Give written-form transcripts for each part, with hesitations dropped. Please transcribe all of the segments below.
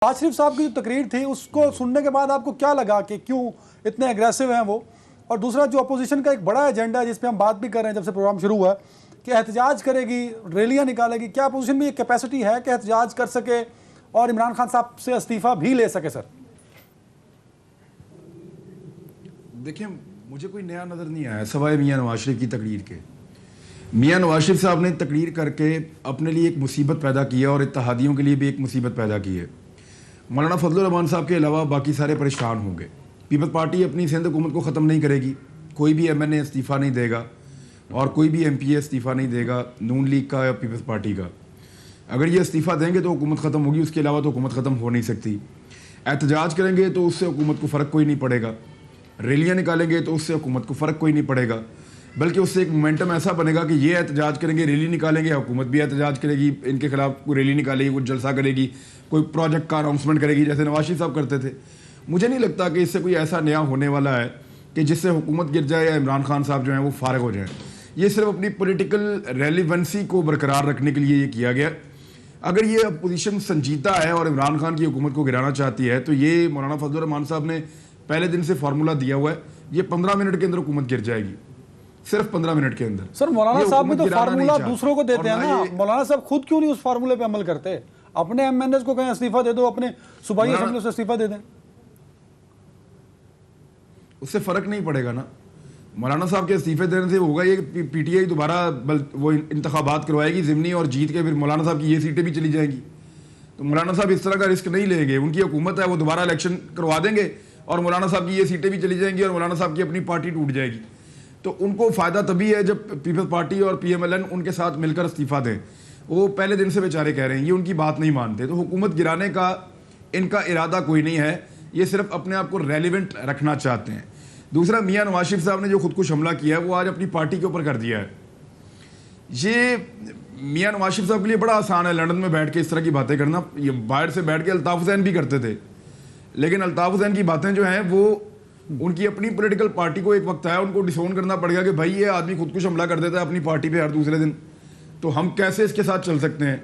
نواز شریف صاحب کی جو تقریر تھی اس کو سننے کے بعد آپ کو کیا لگا کہ کیوں اتنے اگریسو ہیں وہ؟ اور دوسرا جو اپوزیشن کا ایک بڑا ایجنڈا ہے جس پہ ہم بات بھی کر رہے ہیں جب سے پروگرام شروع ہوا ہے کہ احتجاج کرے گی، ریلیاں نکالے گی، کیا اپوزیشن میں یہ کیپیسٹی ہے کہ احتجاج کر سکے اور عمران خان صاحب سے استعفیٰ بھی لے سکے؟ سر دیکھیں، مجھے کوئی نیا نظر نہیں آیا سوائے میاں نواز شریف کی تقریر کے۔ میاں نواز شریف صاحب نے تقریر کر کے اپنے لیے ایک مصیبت پیدا کی ہے اور اتحادیوں کے لیے بھی ایک مصیبت پیدا کی ہے۔ مولانا فضل الرحمان صاحب کے علاوہ باقی سارے پریشان ہوں گے۔ پیپلز پارٹی اپنی سندھ حکومت کو ختم نہیں کرے گی، کوئی بھی ایم این اے استعفیٰ نہیں دے گا اور کوئی بھی ایم پی اے استعفیٰ نہیں دے گا نون لیگ کا یا پیپلز پارٹی کا۔ اگر یہ استعفیٰ دیں گے تو حکومت ختم ہوگی، اس کے علاوہ تو حکومت ختم ہو نہیں سکتی۔ احتجاج کریں گے تو اس سے حکومت کو فرق کوئی نہیں پڑے گا، ریلیاں نکالیں گے تو اس سے حکومت کو فرق کوئی نہیں پڑے گا، بلکہ اس سے ایک مومنٹم ایسا بنے گا کہ یہ احتجاج کریں گے، ریلی نکالیں گے، حکومت بھی احتجاج کرے گی، ان کے خلاف کوئی ریلی نکالے گی، کوئی جلسہ کرے گی، کوئی پروجیکٹ کا اناؤنسمنٹ کرے گی جیسے نواز شریف صاحب کرتے تھے۔ مجھے نہیں لگتا کہ اس سے کوئی ایسا نیا ہونے والا ہے کہ جس سے حکومت گر جائے یا عمران خان صاحب جو ہیں وہ فارغ ہو جائیں۔ یہ صرف اپنی پولیٹیکل ریلیونسی کو برقرار رکھنے کے لیے یہ کیا گیا۔ اگر یہ اپوزیشن سنجیدہ ہے اور عمران خان کی حکومت کو گرانا چاہتی ہے تو یہ مولانا فضل الرحمان صاحب نے پہلے دن سے فارمولہ دیا ہوا ہے، یہ 15 منٹ کے اندر حکومت گر جائے گی، صرف 15 منٹ کے اندر۔ سر مولانا صاحب بھی تو فارمولہ دوسروں کو دیتے ہیں نا، مولانا صاحب خود کیوں نہیں اس فارمولے پہ عمل کرتے؟ اپنے ایم این ایز کو کہیں استعفیٰ دے دو، اپنے صوبائی اسمبلی سے استعفیٰ دے دیں، اس سے فرق نہیں پڑے گا نا۔ مولانا صاحب کے استعفے دینے سے ہوگا یہ کہ پی ٹی آئی دوبارہ وہ انتخابات کروائے گی ضمنی اور جیت کے، پھر مولانا صاحب کی یہ سیٹیں بھی چلی جائیں گی۔ تو مولانا صاحب اس طرح کا رسک نہیں لیں گے، ان کی حکومت ہے، وہ دوبارہ الیکشن کروا دیں گے اور مولانا صاحب کی یہ سیٹیں بھی چلی جائیں گی اور مولانا صاحب کی اپنی پارٹی ٹوٹ جائے گی۔ تو ان کو فائدہ تبھی ہے جب پیپلز پارٹی اور پی ایم ایل این ان کے ساتھ مل کر استعفیٰ دیں۔ وہ پہلے دن سے بیچارے کہہ رہے ہیں، یہ ان کی بات نہیں مانتے۔ تو حکومت گرانے کا ان کا ارادہ کوئی نہیں ہے، یہ صرف اپنے آپ کو ریلیونٹ رکھنا چاہتے ہیں۔ دوسرا، میاں نواز شریف صاحب نے جو خودکش حملہ کیا ہے وہ آج اپنی پارٹی کے اوپر کر دیا ہے۔ یہ میاں نواز شریف صاحب کے لیے بڑا آسان ہے لندن میں بیٹھ کے اس طرح کی باتیں کرنا، یہ باہر سے بیٹھ کے الطاف حسین بھی کرتے تھے، لیکن الطاف حسین کی باتیں جو ہیں وہ ان کی اپنی پولیٹیکل پارٹی کو ایک وقت آیا ان کو ڈسون کرنا پڑ گیا کہ بھائی یہ آدمی خودکش حملہ کر دیتا ہے اپنی پارٹی پہ ہر دوسرے دن، تو ہم کیسے اس کے ساتھ چل سکتے ہیں؟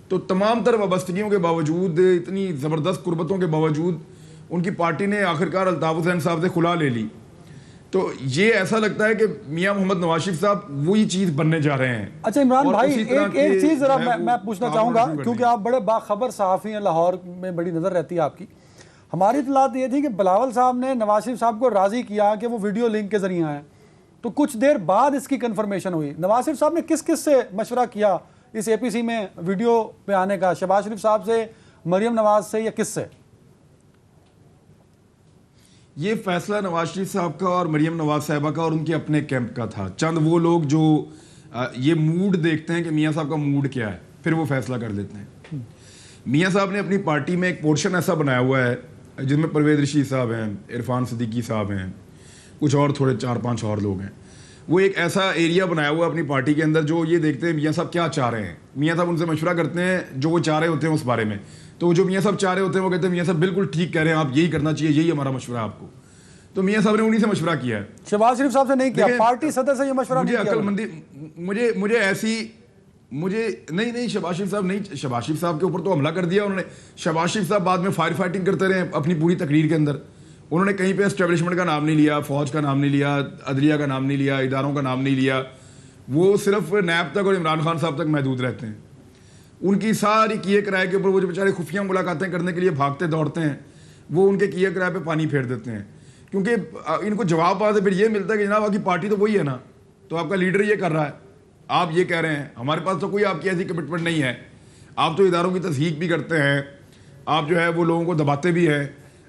تو تمام تر وابستگیوں کے باوجود، اتنی زبردست قربتوں کے باوجود ان کی پارٹی نے آخرکار الطاف حسین صاحب سے خلا لے لی۔ تو یہ ایسا لگتا ہے کہ میاں محمد نواز شریف صاحب وہی چیز بننے جا رہے ہیں۔ اچھا عمران بھائی، ایک چیز ذرا میں پوچھنا چاہوں گا، کیونکہ آپ بڑے باخبر صحافی ہیں، لاہور میں بڑی نظر رہتی ہے آپ کی۔ ہماری اطلاعات یہ تھی کہ بلاول صاحب نے نواز شریف صاحب کو راضی کیا کہ وہ ویڈیو لنک کے ذریعے آئے، تو کچھ دیر بعد اس کی کنفرمیشن ہوئی۔ نواز شریف صاحب نے کس کس سے مشورہ کیا اس اے پی سی میں ویڈیو پہ آنے کا؟ شہباز شریف صاحب سے، مریم نواز سے، یا کس سے؟ یہ فیصلہ نواز شریف صاحب کا اور مریم نواز صاحبہ کا اور ان کے اپنے کیمپ کا تھا۔ چند وہ لوگ جو یہ موڈ دیکھتے ہیں کہ میاں صاحب کا موڈ کیا ہے، پھر وہ فیصلہ کر لیتے ہیں۔ میاں صاحب نے اپنی پارٹی میں ایک پورشن ایسا بنایا ہوا ہے جن میں پرویز رشید صاحب ہیں، عرفان صدیقی صاحب ہیں، کچھ اور تھوڑے 4-5 اور لوگ ہیں۔ وہ ایک ایسا ایریا بنایا ہوا ہے اپنی پارٹی کے اندر جو یہ دیکھتے ہیں میاں صاحب کیا چاہ رہے ہیں، میاں صاحب ان سے مشورہ کرتے ہیں جو وہ چاہ رہے ہوتے ہیں اس بارے میں۔ تو جو میاں صاحب چاہ رہے ہوتے ہیں وہ کہتے ہیں میاں صاحب بالکل ٹھیک کہہ رہے ہیں، آپ یہی کرنا چاہیے، یہی ہمارا مشورہ ہے آپ کو۔ تو میاں صاحب نے انہی سے مشورہ کیا ہے، شہباز شریف صاحب سے نہیں کیا، پارٹی صدر سے یہ مشورہ نہیں کیا۔ عقل مندی مجھے ایسی نہیں شہباز شریف صاحب نہیں، شہباز شریف صاحب کے اوپر تو حملہ کر دیا انہوں نے۔ شہباز شریف صاحب بعد میں فائر فائٹنگ کرتے رہے اپنی پوری تقریر کے اندر، انہوں نے کہیں پہ اسٹیبلشمنٹ کا نام نہیں لیا، فوج کا نام نہیں لیا، عدلیہ کا نام نہیں لیا، اداروں کا نام نہیں لیا۔ وہ صرف نیب تک اور عمران خان صاحب تک محدود رہتے ہیں۔ ان کی ساری کیے کرائے کے اوپر وہ جو بیچارے خفیہ ملاقاتیں کرنے کے لیے بھاگتے دوڑتے ہیں، وہ ان کے کیے کرائے پہ پانی پھیر دیتے ہیں، کیونکہ ان کو جواب آتے پھر یہ ملتا ہے کہ جناب آپ کی پارٹی تو وہی ہے نا، تو آپ کا لیڈر یہ کر رہا ہے، آپ یہ کہہ رہے ہیں، ہمارے پاس تو کوئی آپ کی ایسی کمٹمنٹ نہیں ہے، آپ تو اداروں کی تصحیح بھی کرتے ہیں، آپ جو ہے وہ لوگوں کو دباتے بھی ہیں،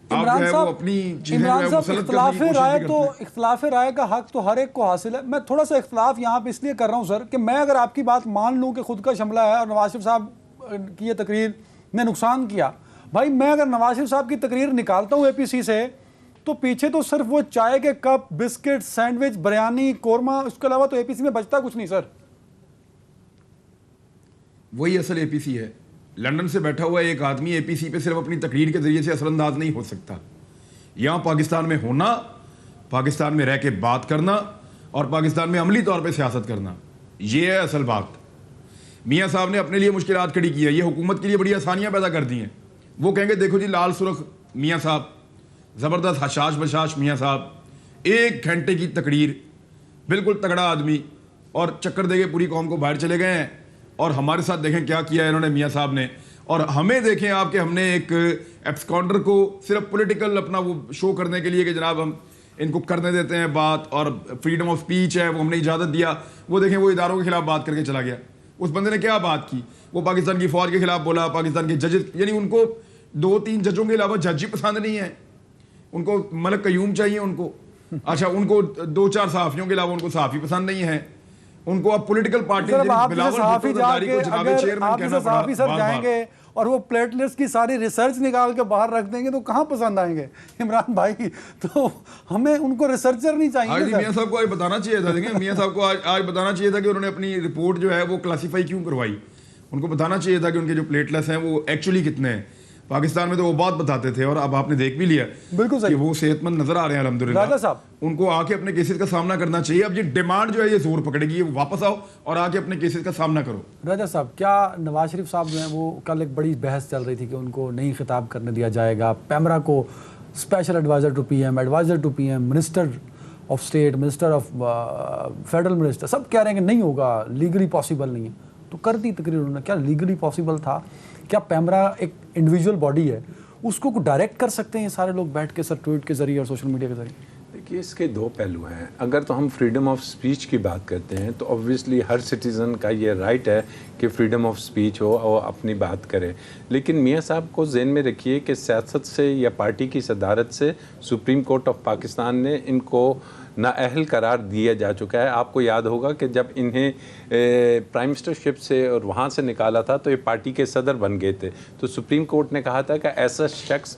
آپ جو ہے وہ اپنی چیزیں جو ہے مسلط کرنے کی کوشش بھی کرتے ہیں۔ اختلاف رائے کا حق تو ہر ایک کو حاصل ہے۔ میں تھوڑا سا اختلاف یہاں پہ اس لیے کر رہا ہوں سر کہ میں اگر آپ کی بات مان لوں کہ خود کا حملہ ہے اور نواز شریف صاحب کی یہ تقریر نے نقصان کیا، بھائی میں اگر نواز شریف صاحب کی تقریر نکالتا ہوں اے پی سی سے تو پیچھے تو صرف وہ چائے کے cup, biscuit, sandwich, biryani, korma, اس کے علاوہ تو اے پی سی میں بچتا کچھ نہیں سر۔ وہی اصل اے پی سی ہے۔ لندن سے بیٹھا ہوا ایک آدمی اے پی سی پہ صرف اپنی تقریر کے ذریعے سے اثر انداز نہیں ہو سکتا۔ یہاں پاکستان میں ہونا، پاکستان میں رہ کے بات کرنا اور پاکستان میں عملی طور پہ سیاست کرنا، یہ ہے اصل بات۔ میاں صاحب نے اپنے لیے مشکلات کھڑی کی ہے، یہ حکومت کے لیے بڑی آسانیاں پیدا کر دی ہیں۔ وہ کہیں گے دیکھو جی لال سرخ میاں صاحب, زبردست حشاش بشاش میاں صاحب, 1 گھنٹے کی تقریر, بالکل تگڑا آدمی, اور چکر دے کے پوری قوم کو باہر چلے گئے ہیں. اور ہمارے ساتھ دیکھیں کیا کیا ہے انہوں نے میاں صاحب نے. اور ہمیں دیکھیں آپ کہ ہم نے ایک ایبسکانڈر کو صرف پولیٹیکل اپنا وہ شو کرنے کے لیے کہ جناب ہم ان کو کرنے دیتے ہیں بات, اور فریڈم آف اسپیچ ہے وہ ہم نے اجازت دیا, وہ دیکھیں وہ اداروں کے خلاف بات کر کے چلا گیا. اس بندے نے کیا بات کی, وہ پاکستان کی فوج کے خلاف بولا, پاکستان کے ججز, یعنی ان کو 2-3 ججوں کے علاوہ جج ہی پسند نہیں ہے, ان کو ملک قیوم چاہیے ان کو. اچھا ان کو 2-4 صحافیوں کے علاوہ ان کو صحافی پسند نہیں ہے, ان کو اب پولیٹیکل پارٹی جائیں گے اور وہ پلیٹلیٹس کی ساری ریسرچ نکال کے باہر رکھ دیں گے تو کہاں پسند آئیں گے عمران بھائی. تو ہمیں ان کو ریسرچر نہیں چاہیے. میاں صاحب کو آج بتانا چاہیے تھا, دیکھیں میاں صاحب کو آج بتانا چاہیے تھا کہ انہوں نے اپنی رپورٹ جو ہے وہ کلاسیفائی کیوں کروائی. ان کو بتانا چاہیے تھا کہ ان کے جو پلیٹلیٹس ہیں وہ ایکچولی کتنے ہیں. پاکستان میں تو وہ بات بتاتے تھے, اور اب آپ نے دیکھ بھی لیا بالکل صحیح کہ وہ صحت مند نظر آ رہے ہیں الحمدللہ. راجہ صاحب ان کو آ کے اپنے کیسز کا سامنا کرنا چاہیے. اب یہ ڈیمانڈ جو ہے یہ زور پکڑے گی, واپس آؤ اور آ کے اپنے کیسز کا سامنا کرو. راجہ صاحب کیا نواز شریف صاحب جو ہیں وہ کل ایک بڑی بحث چل رہی تھی کہ ان کو نہیں خطاب کرنے دیا جائے گا, پیمرا کو special adviser to P M, adviser to P M, minister of state, minister of federal minister, سب کہہ رہے ہیں کہ نہیں ہوگا, لیگلی پاسبل نہیں ہے. تو کر دی تقریر انہوں نے, کیا لیگلی پاسبل تھا؟ کیا پیمرا ایک انڈیویجول باڈی ہے, اس کو ڈائریکٹ کر سکتے ہیں سارے لوگ بیٹھ کے سر ٹویٹ کے ذریعے اور سوشل میڈیا کے ذریعے؟ دیکھیے اس کے 2 پہلو ہیں. اگر تو ہم فریڈم آف اسپیچ کی بات کرتے ہیں تو آبویسلی ہر سٹیزن کا یہ رائٹ ہے کہ فریڈم آف اسپیچ ہو اور اپنی بات کرے. لیکن میاں صاحب کو ذہن میں رکھیے کہ سیاست سے یا پارٹی کی صدارت سے سپریم کورٹ آف پاکستان نے ان کو نااہل قرار دیا جا چکا ہے. آپ کو یاد ہوگا کہ جب انہیں پرائم منسٹرشپ سے اور وہاں سے نکالا تھا تو یہ پارٹی کے صدر بن گئے تھے. تو سپریم کورٹ نے کہا تھا کہ ایسا شخص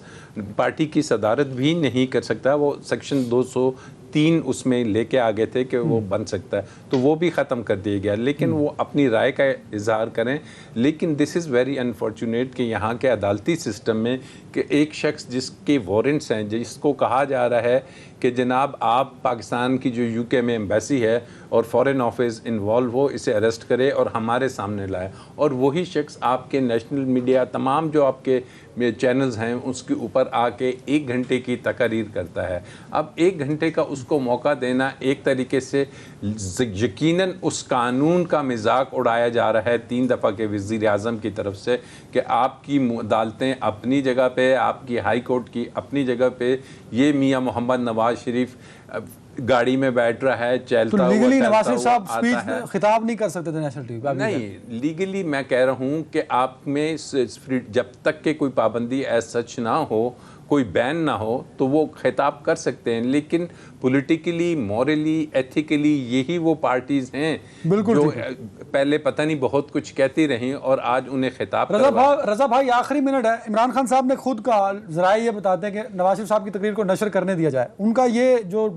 پارٹی کی صدارت بھی نہیں کر سکتا. وہ سیکشن 203 اس میں لے کے آگے تھے کہ وہ بن سکتا ہے, تو وہ بھی ختم کر دیا گیا. لیکن وہ اپنی رائے کا اظہار کریں. لیکن دس از ویری انفارچونیٹ کہ یہاں کے عدالتی سسٹم میں کہ ایک شخص جس کے وارنٹس ہیں, جس کو کہا جا رہا ہے کہ جناب آپ پاکستان کی جو یو کے میں ایمبیسی ہے اور فارن آفس انوالو ہو, اسے اریسٹ کرے اور ہمارے سامنے لائے, اور وہی شخص آپ کے نیشنل میڈیا تمام جو آپ کے چینلز ہیں اس کے اوپر آ کے 1 گھنٹے کی تقریر کرتا ہے. اب 1 گھنٹے کا اس کو موقع دینا ایک طریقے سے یقیناً اس قانون کا مذاق اڑایا جا رہا ہے 3 دفعہ کے وزیر اعظم کی طرف سے کہ آپ کی عدالتیں اپنی جگہ پہ, آپ کی ہائی کورٹ کی اپنی جگہ پہ, یہ میاں محمد نواز شریف گاڑی میں بیٹھ رہا ہے, چلتا ہوا لیگلی نواز شریف صاحب سپیچ خطاب نہیں کر سکتے تھے نیشنل ٹی وی پہ؟ نہیں, لیگلی میں کہہ رہا ہوں کہ آپ میں جب تک کہ کوئی پابندی ایز سچ نہ ہو, کوئی بین نہ ہو, تو وہ خطاب کر سکتے ہیں. لیکن پولیٹیکلی, مورلی, ایتھیکلی یہی وہ پارٹیز ہیں جو پہلے پتہ نہیں بہت کچھ کہتی رہیں اور آج انہیں خطاب. رضا بھائی آخری منٹ ہے, عمران خان صاحب نے خود کہا, ذرائع یہ بتاتے ہیں کہ نواز شریف صاحب کی تقریر کو نشر کرنے دیا جائے. ان کا یہ جو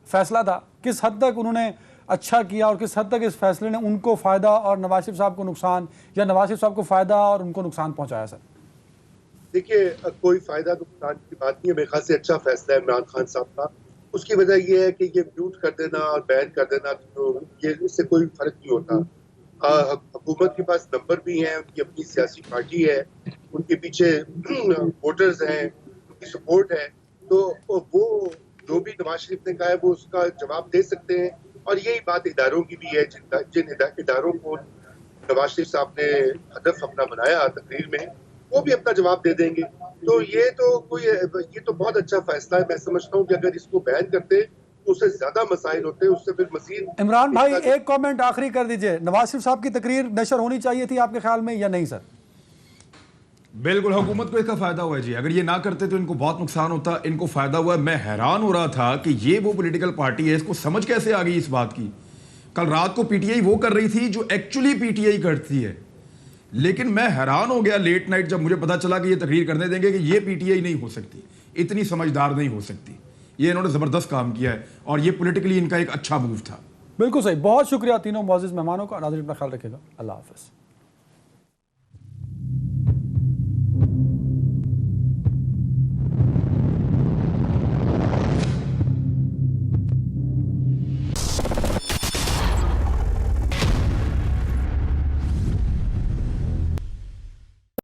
فیصلہ تھا کس حد تک انہوں نے اچھا کیا اور کس حد تک اس فیصلے نے ان کو فائدہ اور نواز شریف صاحب کو نقصان, یا نواز شریف صاحب کو فائدہ اور ان کو نقصان پہنچایا؟ سر دیکھیے کوئی فائدہ نقصان کی بات نہیں ہے, میرے خیال سے اچھا فیصلہ ہے عمران خان صاحب کا. اس کی وجہ یہ ہے کہ یہ میوٹ کر دینا اور بین کر دینا تو یہ اس سے کوئی فرق نہیں ہوتا. حکومت کے پاس نمبر بھی ہیں, ان کی اپنی سیاسی پارٹی ہے, ان کے پیچھے ووٹرز ہیں, ان کی سپورٹ ہے, تو وہ جو بھی نواز شریف نے کہا ہے وہ اس کا جواب دے سکتے ہیں. اور یہی بات اداروں کی بھی ہے, جن اداروں کو نواز شریف صاحب نے ہدف اپنا بنایا تقریر میں, وہ بھی اپنا جواب دے دیں گے. تو یہ تو بہت اچھا فیصلہ ہے. میں سمجھتا ہوں کہ اگر اس کو بین کرتے تو اس سے زیادہ مسائل ہوتے, اس سے پھر مزید. عمران بھائی ایک کامنٹ آخری کر دیجئے, نواز شریف صاحب کی تقریر نشر ہونی چاہیے تھی آپ کے خیال میں یا نہیں سر؟ بالکل, حکومت کو اس کا فائدہ ہوا ہے جی. اگر یہ نہ کرتے تو ان کو بہت نقصان ہوتا, ان کو فائدہ ہوا ہے. میں حیران ہو رہا تھا کہ یہ وہ پولیٹیکل پارٹی ہے, اس کو سمجھ کیسے آ گئی اس بات کی. کل رات کو پی ٹی آئی وہ کر رہی تھی جو ایکچولی پی ٹی آئی کرتی ہے, لیکن میں حیران ہو گیا لیٹ نائٹ جب مجھے پتا چلا کہ یہ تقریر کرنے دیں گے کہ یہ پی ٹی آئی نہیں ہو سکتی, اتنی سمجھدار نہیں ہو سکتی. یہ انہوں نے زبردست کام کیا ہے اور یہ پولیٹیکلی ان کا ایک اچھا موو تھا. بالکل صحیح. بہت شکریہ تینوں معزز مہمانوں کا. ناظرین اپنا خیال رکھے گا. اللہ حافظ.